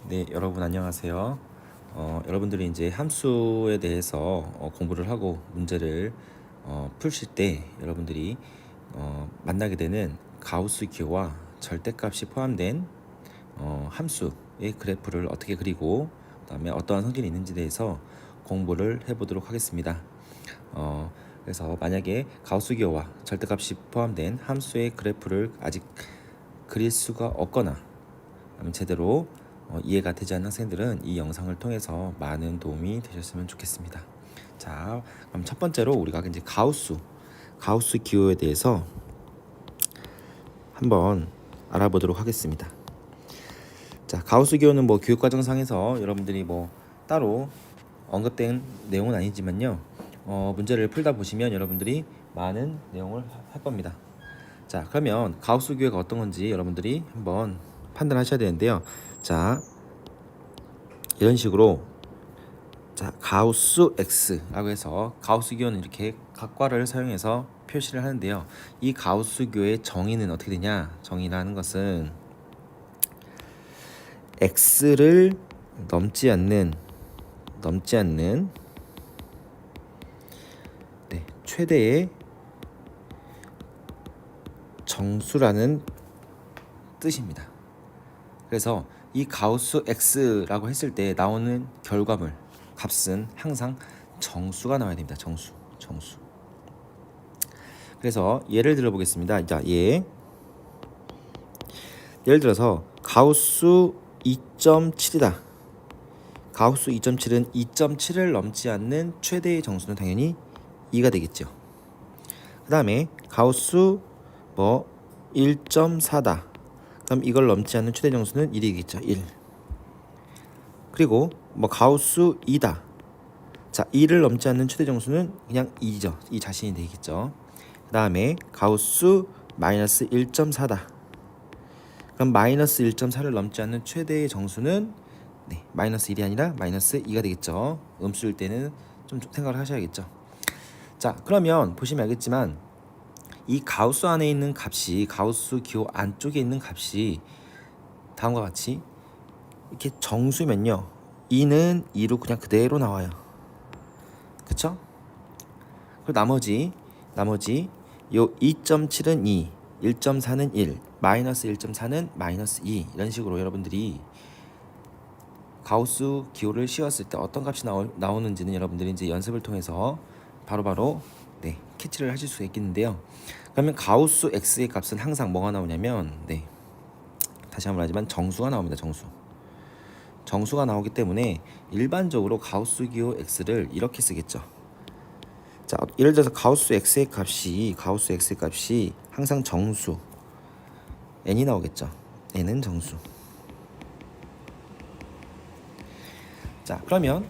네, 여러분 안녕하세요. 여러분들이 이제 함수에 대해서 공부를 하고 문제를 푸실 때 여러분들이 만나게 되는 가우스 기호와 절대값이 포함된 함수의 그래프를 어떻게 그리고 그다음에 어떠한 성질이 있는지에 대해서 공부를 해보도록 하겠습니다. 그래서 만약에 가우스 기호와 절대값이 포함된 함수의 그래프를 아직 그릴 수가 없거나 제대로 이해가 되지 않는 학생들은 이 영상을 통해서 많은 도움이 되셨으면 좋겠습니다. 자, 그럼 첫 번째로 우리가 이제 가우스 기호에 대해서 한번 알아보도록 하겠습니다. 자, 가우스 기호는 뭐 교육과정상에서 여러분들이 뭐 따로 언급된 내용은 아니지만요. 문제를 풀다 보시면 여러분들이 많은 내용을 할 겁니다. 자, 그러면 가우스 기호가 어떤 건지 여러분들이 한번 판단하셔야 되는데요. 자, 이런 식으로 자 가우스 X라고 해서 가우스 기호는 이렇게 각과를 사용해서 표시를 하는데요. 이 가우스 기호의 정의는 어떻게 되냐? 정의라는 것은 X를 넘지 않는 최대의 정수라는 뜻입니다. 그래서 이 가우스 X라고 했을 때 나오는 결과물 값은 항상 정수가 나와야 됩니다. 정수. 그래서 예를 들어 보겠습니다. 자, 예를 들어서 가우스 2.7이다. 가우스 2.7은 2.7을 넘지 않는 최대의 정수는 당연히 2가 되겠죠. 그 다음에 가우스 1.4다. 그럼 이걸 넘지 않는 최대 정수는 1이겠죠. 1. 그리고 가우스 2다. 자, 2를 넘지 않는 최대 정수는 그냥 2죠. 이 자신이 되겠죠. 그 다음에 가우스 마이너스 1.4다. 그럼 마이너스 1.4를 넘지 않는 최대의 정수는 마이너스 1이 아니라 마이너스 2가 되겠죠. 음수일 때는 좀 생각을 하셔야겠죠. 자, 그러면 보시면 알겠지만 이 가우스 안에 있는 값이 가우스 기호 안쪽에 있는 값이 다음과 같이 이렇게 정수면요. 2는 2로 그냥 그대로 나와요. 그쵸? 그리고 나머지 요 2.7은 2, 1.4는 1, 마이너스 1.4는 마이너스 2 이런 식으로 여러분들이 가우스 기호를 씌웠을 때 어떤 값이 나오는지는 여러분들이 이제 연습을 통해서 바로바로 캐치를 하실 수 있겠는데요. 그러면 가우스 X의 값은 항상 뭐가 나오냐면 다시 한번 하지만 정수가 나옵니다. 정수가 나오기 때문에 일반적으로 가우스 기호 X를 이렇게 쓰겠죠. 자, 예를 들어서 가우스 X의 값이 항상 정수 n이 나오겠죠. n은 정수. 자, 그러면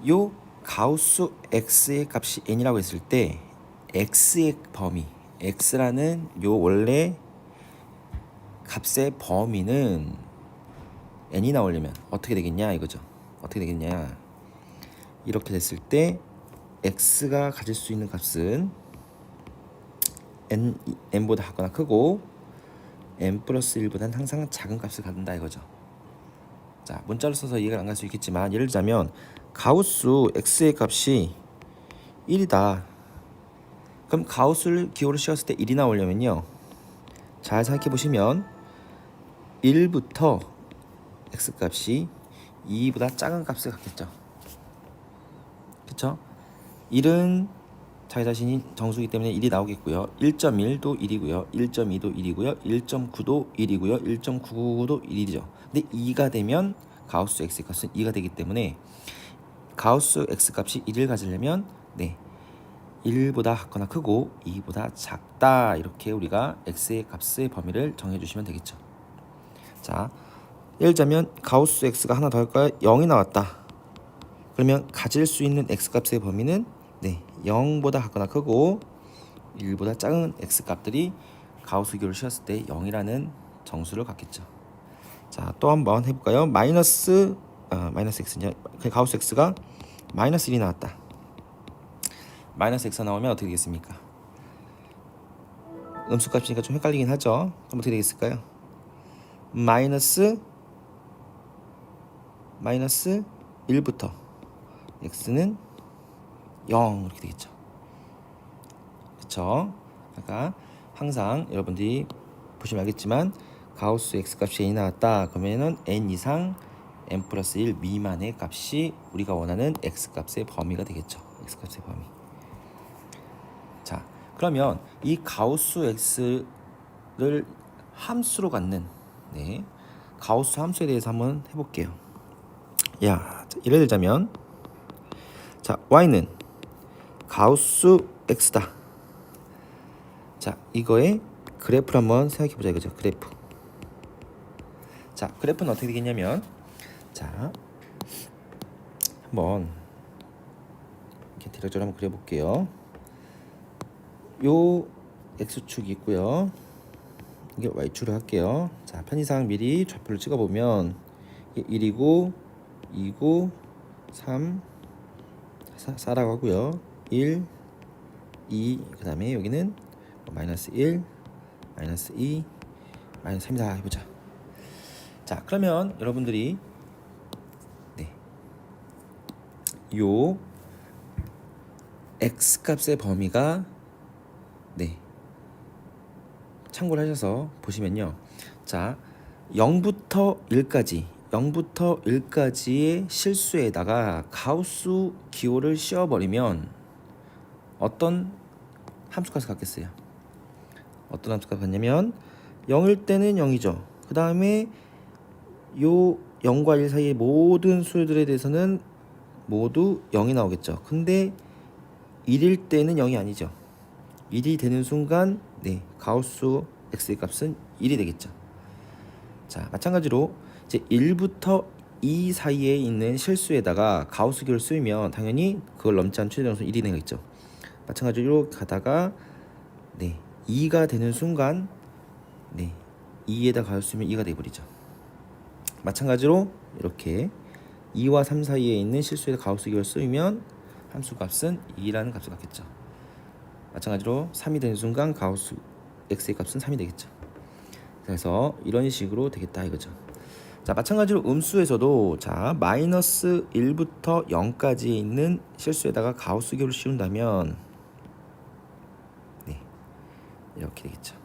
요 가우스 X의 값이 n이라고 했을 때 X의 범위, X라는 요 원래 값의 범위는 n이 나오려면 어떻게 되겠냐 이거죠. 어떻게 되겠냐. 이렇게 됐을 때 X가 가질 수 있는 값은 n보다 작거나 크고 n 플러스 1보다는 항상 작은 값을 갖는다 이거죠. 자, 문자로 써서 이해가 안 갈 수 있겠지만 예를 들자면 가우스 X의 값이 1이다. 그럼 가우스 기호를 씌웠을 때 1이 나오려면요. 잘 생각해 보시면 1부터 X값이 2보다 작은 값을 갖겠죠. 그쵸? 1은 자기 자신이 정수이기 때문에 1이 나오겠고요. 1.1도 1이고요. 1.2도 1이고요. 1.9도 1이고요. 1.99도 1이죠. 근데 2가 되면 가우스 X 값은 2가 되기 때문에 가우스 X 값이 1을 가지려면 1보다 작거나 크고 2보다 작다. 이렇게 우리가 X의 값의 범위를 정해주시면 되겠죠. 자, 예를 들자면 가우스 X가 하나 더 할까요? 0이 나왔다. 그러면 가질 수 있는 X 값의 범위는 0보다 작거나 크고 1보다 작은 X 값들이 가우스 기호를 씌웠을 때 0이라는 정수를 갖겠죠. 자, 또 한번 해볼까요? 마이너스 X냐? 가우스 X가 마이너스 1이 나왔다. 마이너스 X가 나오면 어떻게 되겠습니까? 음수값이니까 좀 헷갈리긴 하죠. 그럼 어떻게 되겠을까요? 마이너스 마이너스 1부터 x는 0 이렇게 되겠죠. 그렇죠? 아까 항상 여러분들이 보시면 알겠지만 가우스 x 값이 n이 나왔다 그러면은 n 이상 n 플러스 1 미만의 값이 우리가 원하는 x 값의 범위가 되겠죠. x 값의 범위. 자, 그러면 이 가우스 x를 함수로 갖는 가우스 함수에 대해서 한번 해볼게요. 예를 들자면 자, y는 가우스 x다. 자, 이거의 그래프를 한번 생각해 보자 이거죠. 그래프. 자, 그래프는 어떻게 되겠냐면 자, 한번 이렇게 대략적으로 한번 그려볼게요. 요 x축이 있고요. 이게 y축을 할게요. 자, 편의상 미리 좌표를 찍어보면 1이고 2고 3 4라고 하고요. 1 2 그 다음에 여기는 마이너스 1 마이너스 2 마이너스 3이다 해보자. 자, 그러면 여러분들이 요 x 값의 범위가 참고를 하셔서 보시면요. 자, 0부터 1까지의 실수에다가 가우스 기호를 씌워버리면 어떤 함수값을 갖겠어요? 어떤 함수값 같냐면 0일 때는 0이죠. 그 다음에 요 0과 1 사이의 모든 수들에 대해서는 모두 0이 나오겠죠. 근데 1일 때는 0이 아니죠. 1이 되는 순간 가우스 x의 값은 1이 되겠죠. 자, 마찬가지로 이제 1부터 2 사이에 있는 실수에다가 가우스 기호를 쓰면 당연히 그걸 넘지 않은 최대 점수는 1이 되겠죠. 마찬가지로 가다가 2가 되는 순간 2에다 가우스 쓰면 2가 되어버리죠. 마찬가지로 이렇게 2와 3 사이에 있는 실수에다 가우스 기호를 쓰면 함수 값은 2라는 값을 갖겠죠. 마찬가지로 3이 되는 순간 가우스 x의 값은 3이 되겠죠. 그래서 이런 식으로 되겠다 이거죠. 자, 마찬가지로 음수에서도 자, 마이너스 1부터 0까지 있는 실수에다가 가우스 기호를 씌운다면 이렇게 되겠죠.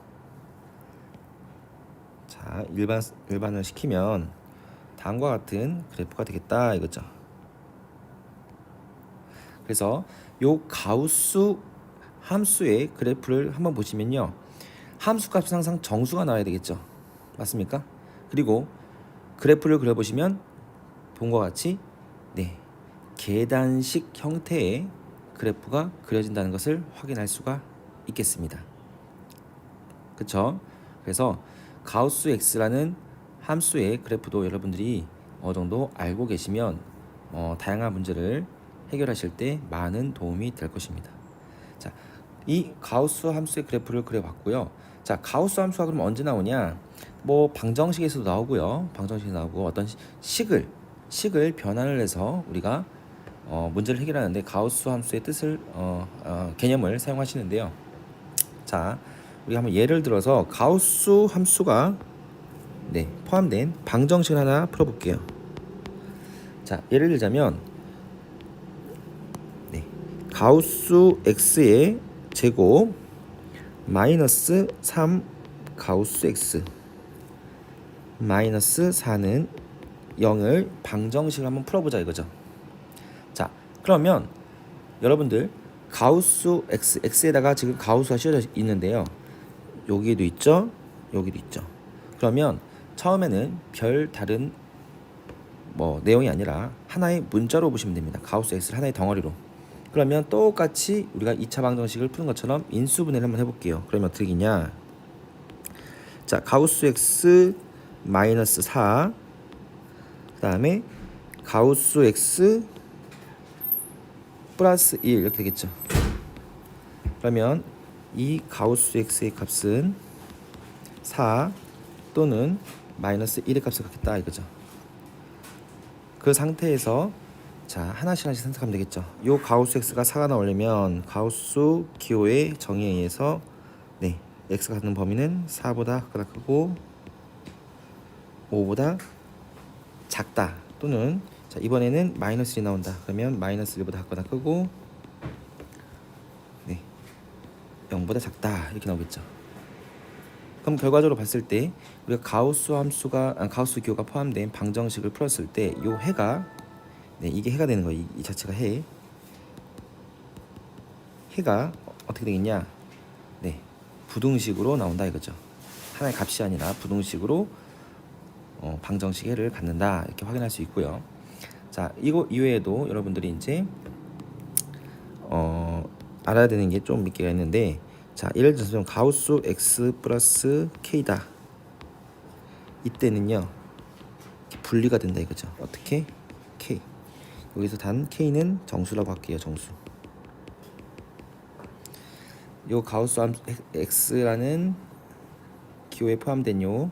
자, 일반을 시키면 다음과 같은 그래프가 되겠다 이거죠. 그래서 요 가우스 함수의 그래프를 한번 보시면요. 함수 값은 항상 정수가 나와야 되겠죠. 맞습니까? 그리고 그래프를 그려보시면 본과 같이 계단식 형태의 그래프가 그려진다는 것을 확인할 수가 있겠습니다. 그쵸? 그래서 가우스 x라는 함수의 그래프도 여러분들이 어느 정도 알고 계시면 다양한 문제를 해결하실 때 많은 도움이 될 것입니다. 자, 이 가우스 함수의 그래프를 그려봤고요. 자, 가우스 함수가 그럼 언제 나오냐? 뭐 방정식에서도 나오고요. 방정식에 나오고 어떤 식을 변환을 해서 우리가 문제를 해결하는데 가우스 함수의 뜻을 개념을 사용하시는데요. 자, 우리가 한번 예를 들어서 가우스 함수가 포함된 방정식을 하나 풀어볼게요. 자, 예를 들자면 가우스 x의 제곱 마이너스 3 가우스 x 마이너스 4는 0을 방정식을 한번 풀어보자 이거죠. 자, 그러면 여러분들 가우스 x에다가 지금 가우스가 씌워져 있는데요. 여기도 있죠, 여기도 있죠. 그러면 처음에는 별 다른 내용이 아니라 하나의 문자로 보시면 됩니다. 가우스 x를 하나의 덩어리로. 그러면 똑같이 우리가 2차 방정식을 푸는 것처럼 인수분해를 한번 해볼게요. 그러면 어떻게 되냐? 자, 가우스 x 마이너스 4 그 다음에 가우스 x 플러스 1 이렇게 되겠죠. 그러면 이 가우스 x의 값은 4 또는 마이너스 1의 값을 갖겠다 이거죠. 그 상태에서 자, 하나씩 선택하면 되겠죠. 요 가우스 x가 4가 나오려면 가우스 기호의 정의에 의해서 x가 갖는 범위는 4보다 크고 5보다 작다 또는 자, 이번에는 마이너스 1이 나온다. 그러면 마이너스 1보다 작거나 크고 0보다 작다 이렇게 나오겠죠. 그럼 결과적으로 봤을 때 우리가 가우스 기호가 포함된 방정식을 풀었을 때 요 해가 이게 해가 되는 거예요. 이 자체가 해가 어떻게 되겠냐? 부등식으로 나온다 이거죠. 하나의 값이 아니라 부등식으로 방정식 해를 갖는다 이렇게 확인할 수 있고요. 자, 이거 이외에도 여러분들이 이제 알아야 되는 게 좀 몇 개가 있는데, 자, 예를 들어서 가우스 x 플러스 k다. 이때는요 분리가 된다 이거죠. 어떻게? k. 여기서 단 k는 정수라고 할게요. 정수. 요 가우스 x라는 기호에 포함된 요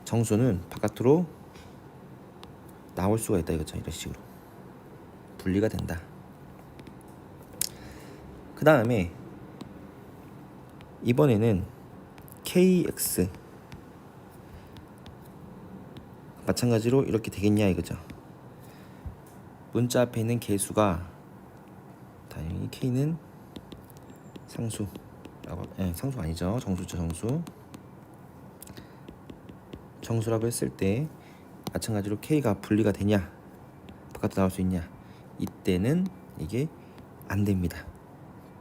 정수는 바깥으로 나올 수가 있다 이거죠. 이런 식으로 분리가 된다. 그 다음에 이번에는 kx 마찬가지로 이렇게 되겠냐 이거죠. 문자 앞에 있는 개수가 당연히 k는 상수라고, 상수 아니죠. 정수죠. 정수라고 했을 때 마찬가지로 k가 분리가 되냐, 바깥으로 나올 수 있냐, 이때는 이게 안 됩니다.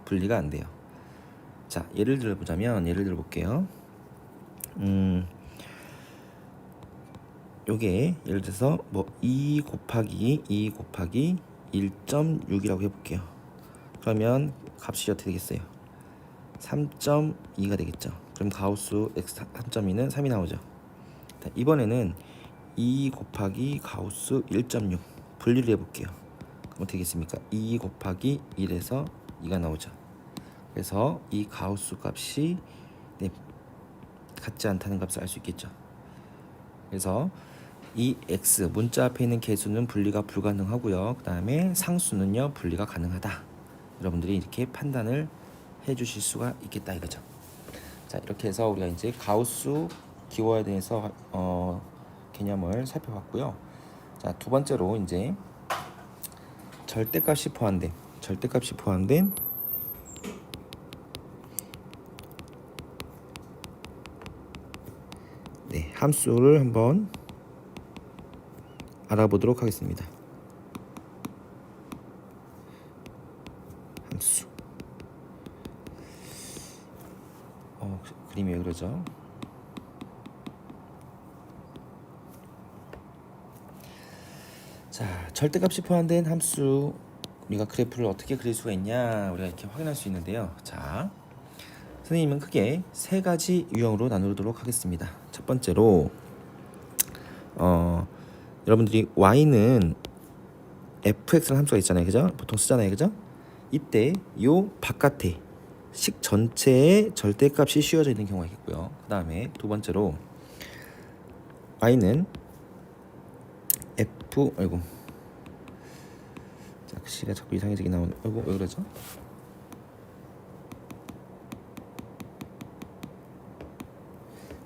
분리가 안 돼요. 자, 예를 들어 볼게요. 요게 예를 들어서 뭐 2 곱하기 1.6이라고 해볼게요. 그러면 값이 어떻게 되겠어요? 3.2가 되겠죠. 그럼 가우스 x 3.2는 3이 나오죠. 자, 이번에는 2 곱하기 가우스 1.6 분리를 해볼게요. 그럼 어떻게 되겠습니까? 2 곱하기 1에서 2가 나오죠. 그래서 이 가우스 값이 같지 않다는 값을 알 수 있겠죠. 그래서 이 x 문자 앞에 있는 개수는 분리가 불가능하고요. 그 다음에 상수는요 분리가 가능하다. 여러분들이 이렇게 판단을 해주실 수가 있겠다 이거죠. 자, 이렇게 해서 우리가 이제 가우스 기호에 대해서 개념을 살펴봤고요. 자, 두 번째로 이제 절대값이 포함된 함수를 한번 알아보도록 하겠습니다. 함수. 그림이 왜 그러죠? 자, 절대값이 포함된 함수, 우리가 그래프를 어떻게 그릴 수가 있냐, 우리가 이렇게 확인할 수 있는데요. 자, 선생님은 크게 세 가지 유형으로 나누도록 하겠습니다. 첫 번째로 여러분들이 y는 fx라는 함수가 있잖아요, 그죠? 보통 쓰잖아요, 그죠? 이때 요 바깥에 식 전체에 절대값이 씌워져 있는 경우가 있겠고요. 그 다음에 두 번째로 y는 자, 글씨가 자꾸 이상해지게 나오네. 왜 그러죠?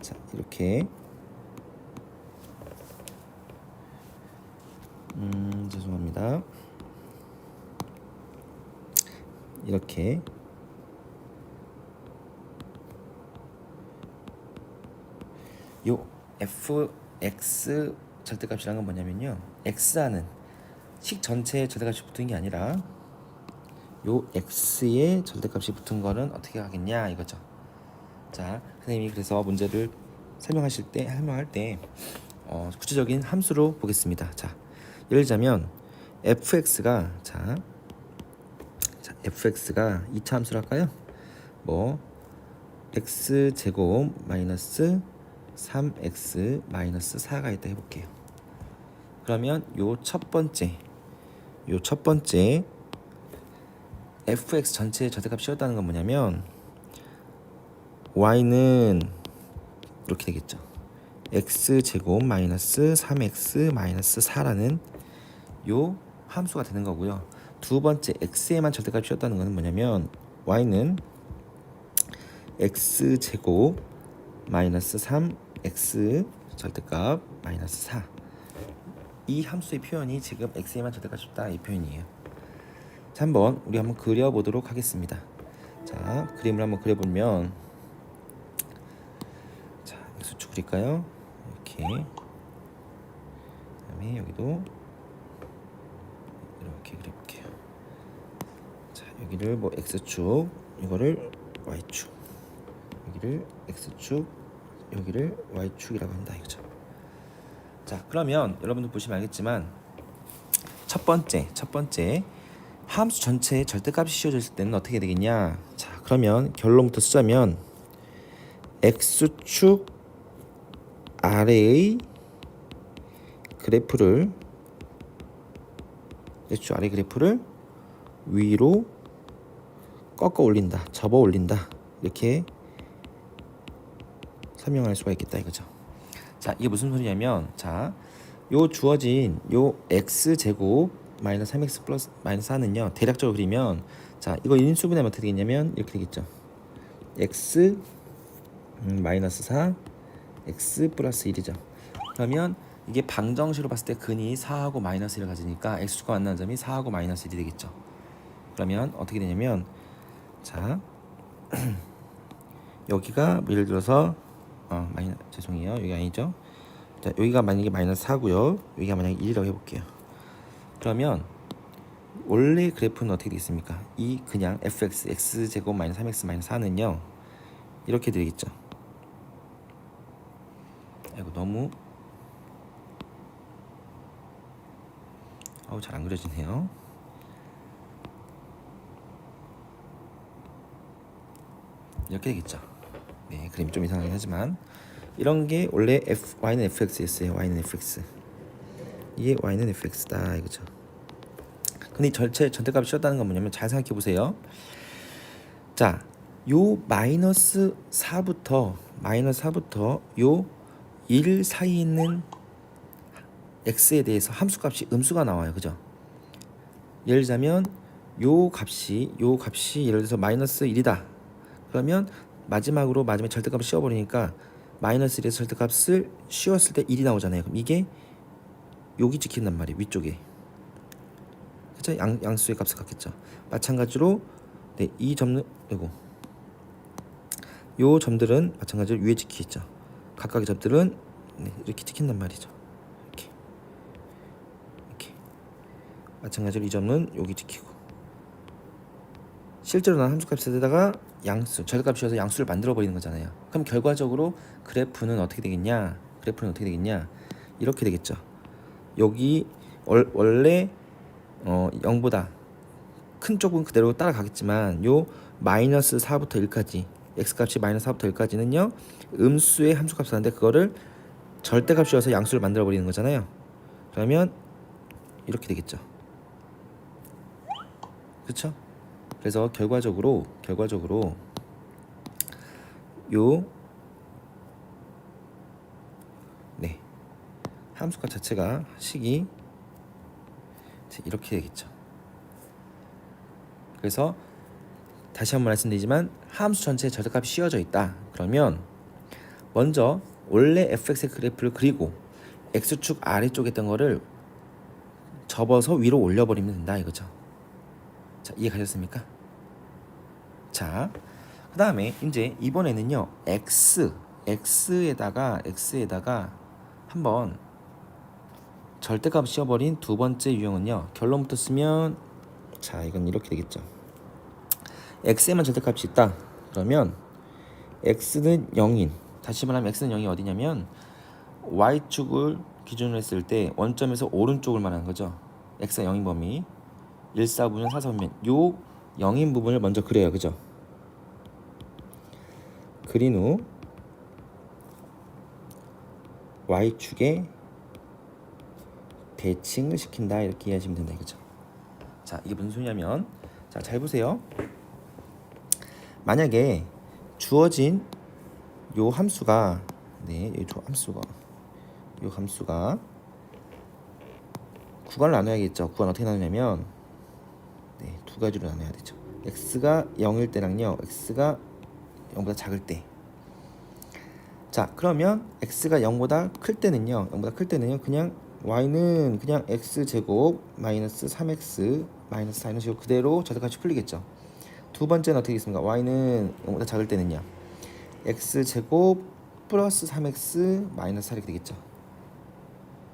자, 이렇게 죄송합니다. 이렇게 요 fx 절대값이라는 건 뭐냐면요, x하는 식 전체에 절대값이 붙은 게 아니라 요 x에 절대값이 붙은 거는 어떻게 하겠냐 이거죠. 자, 선생님이 그래서 문제를 설명할 때 구체적인 함수로 보겠습니다. 자, 예를 들자면 fx가 fx가 2차 함수로 할까요? 뭐 x제곱 마이너스 3x 마이너스 4가 있다 해볼게요. 그러면 요 첫 번째 fx 전체의 절대값 씌웠다는 건 뭐냐면 y는 이렇게 되겠죠. x제곱 마이너스 3x 마이너스 4라는 요 함수가 되는 거고요. 두 번째 x에만 절대값 씌웠다는 것은 뭐냐면 y는 x제곱 마이너스 3x 절대값 마이너스 4. 이 함수의 표현이 지금 x에만 절대값이 없다 이 표현이에요. 자, 한번 우리 한번 그려보도록 하겠습니다. 자, 그림을 한번 그려보면, 자, x축 그릴까요? 이렇게. 그다음에 여기도 이렇게 그려볼게요. 자, 여기를 뭐 x축, 이거를 y축, 여기를 x축, 여기를 y축이라고 한다 이거죠. 자, 그러면 여러분들 보시면 알겠지만 첫 번째 함수 전체에 절대값이 씌워졌을 때는 어떻게 되겠냐. 자, 그러면 결론부터 쓰자면 x축 아래의 그래프를 위로 꺾어 올린다, 접어 올린다, 이렇게 설명할 수가 있겠다 이거죠. 자, 이게 무슨 소리냐면, 자, 요 주어진 요 x 제곱 마이너스 3x 플러스 마이너스 4는요 대략적으로 그리면, 자, 이거 인수분해하면 어떻게 되겠냐면 이렇게 되겠죠. x 마이너스 4 x 플러스 1이죠. 그러면 이게 방정식으로 봤을 때 근이 4하고 마이너스 1을 가지니까 x축과 만나는 점이 4하고 마이너스 1이 되겠죠. 그러면 어떻게 되냐면, 자, 여기가 뭐 예를 들어서 죄송해요, 여기 아니죠. 자, 여기가 만약에 마이너스 4고요, 여기가 만약에 1이라고 해볼게요. 그러면 원래 그래프는 어떻게 되겠습니까? 이 그냥 fx x제곱 마이너스 3x 마이너스 4는요 이렇게 되겠죠. 아이고, 너무 잘 안 그려지네요. 이렇게 되겠죠. 네, 그림 좀 이상하긴 하지만 이런 게 원래 y는 fx였어요. y는 fx, 이게 y는 fx다 이거죠. 근데 절대값이 씌웠다는 건 뭐냐면, 잘 생각해 보세요. 자, 요 마이너스 4부터 요 1 사이에 있는 x에 대해서 함수값이 음수가 나와요, 그죠? 예를 들자면 요 값이 예를 들어서 마이너스 1이다. 그러면 마지막에 절대값을 씌워버리니까 마이너스 1에서 절대값을 씌웠을 때 1이 나오잖아요. 그럼 이게 여기 찍힌단 말이에요, 위쪽에. 그쵸? 양수의 값을 갖겠죠. 마찬가지로 네, 이 점은 요 점들은 마찬가지로 위에 찍히겠죠. 각각의 점들은 네, 이렇게 찍힌단 말이죠. 이렇게 마찬가지로 이 점은 여기 찍히고, 실제로 난 함수값에다가 절대값이어서 양수를 만들어 버리는 거잖아요. 그럼 결과적으로 그래프는 어떻게 되겠냐? 이렇게 되겠죠. 여기 원래 0보다 큰 쪽은 그대로 따라가겠지만, 요 마이너스 4부터 1까지 x값이 마이너스 4부터 1까지는요 음수의 함수값을 하는데, 그거를 절대값이어서 양수를 만들어 버리는 거잖아요. 그러면 이렇게 되겠죠. 그렇죠? 그래서 결과적으로 요 네, 함수값 자체가 식이 이렇게 되겠죠. 그래서 다시 한번 말씀드리지만, 함수 전체에 절대값이 씌워져 있다. 그러면 먼저 원래 fx의 그래프를 그리고 x축 아래쪽에 있던 거를 접어서 위로 올려버리면 된다 이거죠. 자, 이해가셨습니까? 자, 그 다음에 이제 이번에는요 x에다가 한번 절대값 씌워버린 두 번째 유형은요, 결론부터 쓰면, 자, 이건 이렇게 되겠죠. x에만 절대값이 있다. 그러면 x는 0인, 다시 말하면 x는 0이 어디냐면 y축을 기준으로 했을 때 원점에서 오른쪽을 말하는 거죠. x가 0인 범위 1, 4분면 4, 4분면 요 0인 부분을 먼저 그려요, 그죠? 그린 후 y축에 대칭을 시킨다 이렇게 이해하시면 된다 이거죠. 자, 이게 무슨 소리냐면, 자, 잘 보세요. 만약에 주어진 요 함수가 요 함수가 구간을 나눠야겠죠. 구간 어떻게 나누냐면 네, 두 가지로 나눠야 되죠. x가 0일 때랑요, x가 0보다 작을 때. 자, 그러면 x가 0보다 클 때는요. 그냥 y는 그냥 x제곱 마이너스 3x 마이너스 4 이런 식으로 그대로 절대값이 풀리겠죠. 두 번째는 어떻게 되겠습니까? y는 0보다 작을 때는요. x제곱 플러스 3x 마이너스 4 이렇게 되겠죠.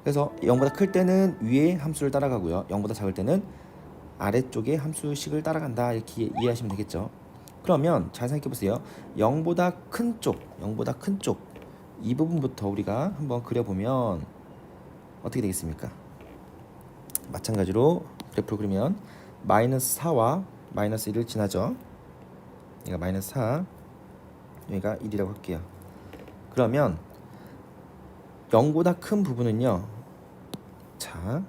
그래서 0보다 클 때는 위에 함수를 따라가고요. 0보다 작을 때는 아래쪽에 함수식을 따라간다. 이렇게 이해하시면 되겠죠. 그러면 잘 생각해 보세요. 0보다 큰 쪽 이 부분부터 우리가 한번 그려보면 어떻게 되겠습니까? 마찬가지로 그래프를 그리면 마이너스 4와 마이너스 1을 지나죠. 얘가 마이너스 4, 여기가 1이라고 할게요. 그러면 0보다 큰 부분은요. 자,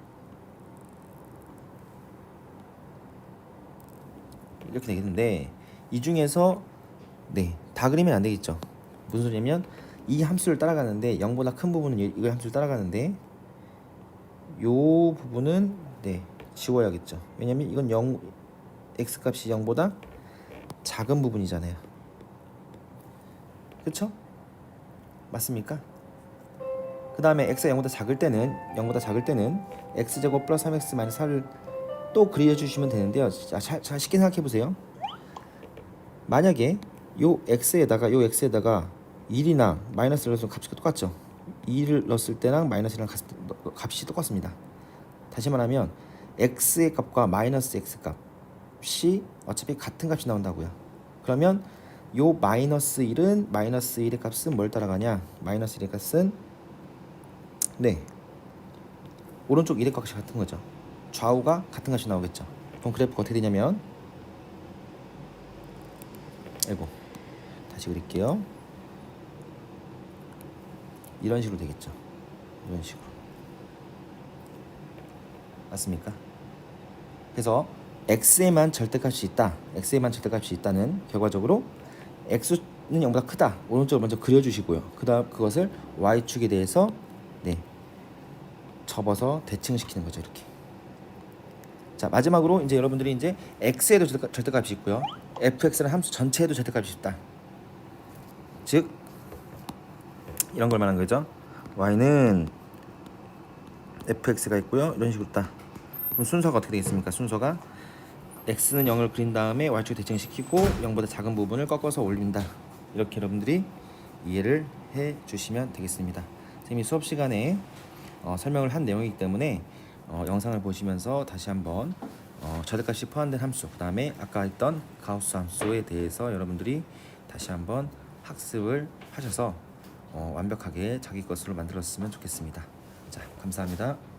이렇게 되겠는데 이 중에서 다 그리면 안 되겠죠. 무슨 소리냐면 이 함수를 따라가는데 0보다 큰 부분은 이 함수를 따라가는데 요 부분은 지워야겠죠. 왜냐면 이건 0 x 값이 0보다 작은 부분이잖아요. 그렇죠? 맞습니까? 그 다음에 x가 0보다 작을 때는 x제곱 플러스 3x 마이너스 4를 또 그려주시면 되는데요. 자, 쉽게 생각해 보세요. 만약에 요 x에다가 1이나 마이너스를 넣으면 값이 똑같죠. 2를 넣었을 때랑 마이너스랑 값이 똑같습니다. 다시 말하면 x의 값과 마이너스 x 값이 어차피 같은 값이 나온다고요. 그러면 요 마이너스 1은 마이너스 1의 값은 뭘 따라가냐? 마이너스 1의 값은 오른쪽 1의 값이 같은 거죠. 좌우가 같은 값이 나오겠죠. 그럼 그래프가 어떻게 되냐면 다시 그릴게요. 이런 식으로 되겠죠. 이런 식으로. 맞습니까? 그래서 x에만 절대값이 있다는 결과적으로 x는 0보다 크다. 오른쪽을 먼저 그려주시고요. 그다음 그것을 y축에 대해서 접어서 대칭시키는 거죠. 이렇게. 자, 마지막으로 이제 여러분들이 이제 x에도 절대값이 있고요. fx라는 함수 전체에도 절대값이 있다. 즉 이런 걸 말하는 거죠. y는 fx가 있고요. 이런 식으로 있다. 그럼 순서가 어떻게 되겠습니까? 순서가 x는 0을 그린 다음에 y축에 대칭시키고 0보다 작은 부분을 꺾어서 올린다. 이렇게 여러분들이 이해를 해 주시면 되겠습니다. 선생님이 수업 시간에 설명을 한 내용이기 때문에 영상을 보시면서 다시 한번 절대값이 포함된 함수, 그 다음에 아까 했던 가우스 함수에 대해서 여러분들이 다시 한번 학습을 하셔서 완벽하게 자기 것으로 만들었으면 좋겠습니다. 자, 감사합니다.